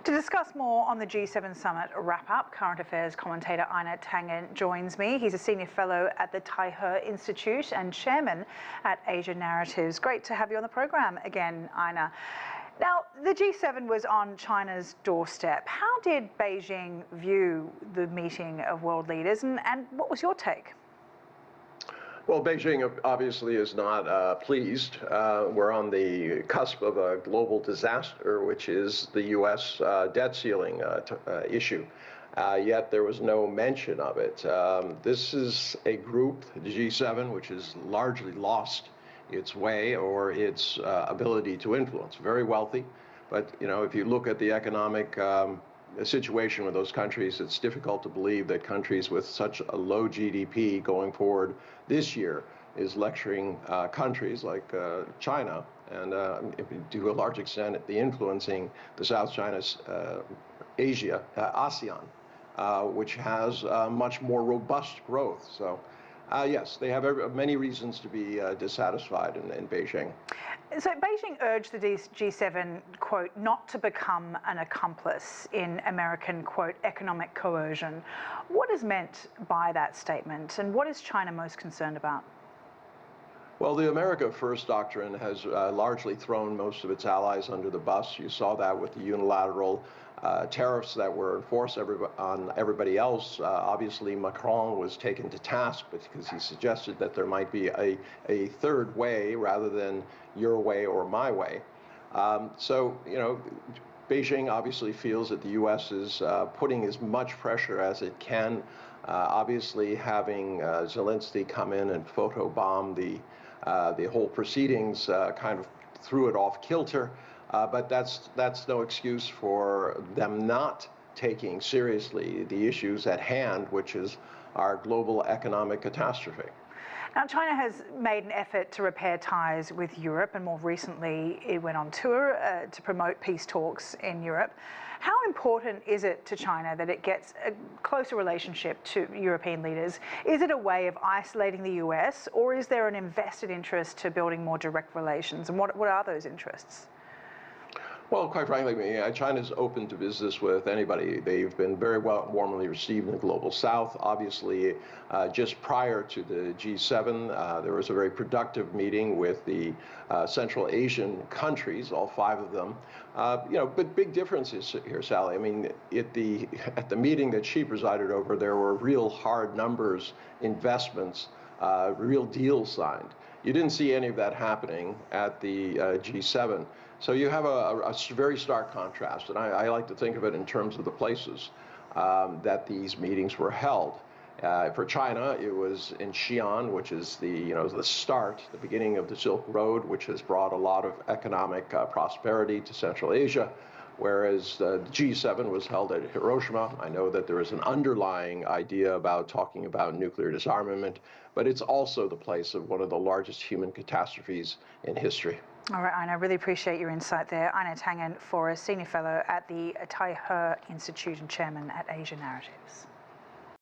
To discuss more on the G7 summit wrap-up, current affairs commentator Einar Tangen joins me. He's a senior fellow at the Taihe Institute and chairman at Asia Narratives. Great to have you on the program again, Einar. Now, the G7 was on China's doorstep. How did Beijing view the meeting of world leaders, and what was your take? Well, Beijing obviously is not pleased. We're on the cusp of a global disaster, which is the U.S. Debt ceiling issue. Yet there was no mention of it. This is a group, the G7, which has largely lost its way or its ability to influence. Very wealthy, but if you look at the economic situation with those countries, it's difficult to believe that countries with such a low GDP going forward this year is lecturing countries like China and to a large extent the influencing the South China's Asia, ASEAN, which has much more robust growth. So yes, they have many reasons to be dissatisfied in Beijing. So Beijing urged the G7, quote, not to become an accomplice in American, quote, economic coercion. What is meant by that statement, and what is China most concerned about? Well, the America First doctrine has largely thrown most of its allies under the bus. You saw that with the unilateral tariffs that were enforced on everybody else. Obviously, Macron was taken to task because he suggested that there might be a third way rather than your way or my way. So, Beijing obviously feels that the U.S. is putting as much pressure as it can. Obviously, having Zelensky come in and photobomb the whole proceedings kind of threw it off kilter. But that's no excuse for them not taking seriously the issues at hand, which is our global economic catastrophe. Now, China has made an effort to repair ties with Europe, and more recently it went on tour to promote peace talks in Europe. How important is it to China that it gets a closer relationship to European leaders? Is it a way of isolating the US, or is there an invested interest to building more direct relations? And what are those interests? Well, quite frankly, China's open to business with anybody. They've been very warmly received in the global south. Obviously, just prior to the G7, there was a very productive meeting with the Central Asian countries, all 5 of them. But big differences here, Sally. I mean, at the meeting that she presided over, there were real hard numbers, investments, real deals signed. You didn't see any of that happening at the G7. So you have a very stark contrast, and I like to think of it in terms of the places that these meetings were held. For China, it was in Xi'an, which is the start, the beginning of the Silk Road, which has brought a lot of economic prosperity to Central Asia, whereas the G7 was held at Hiroshima. I know that there is an underlying idea about talking about nuclear disarmament, but it's also the place of one of the largest human catastrophes in history. All right, Einar, I really appreciate your insight there. Einar Tangen, Senior Fellow at the Taihe Institute and Chairman at Asia Narratives.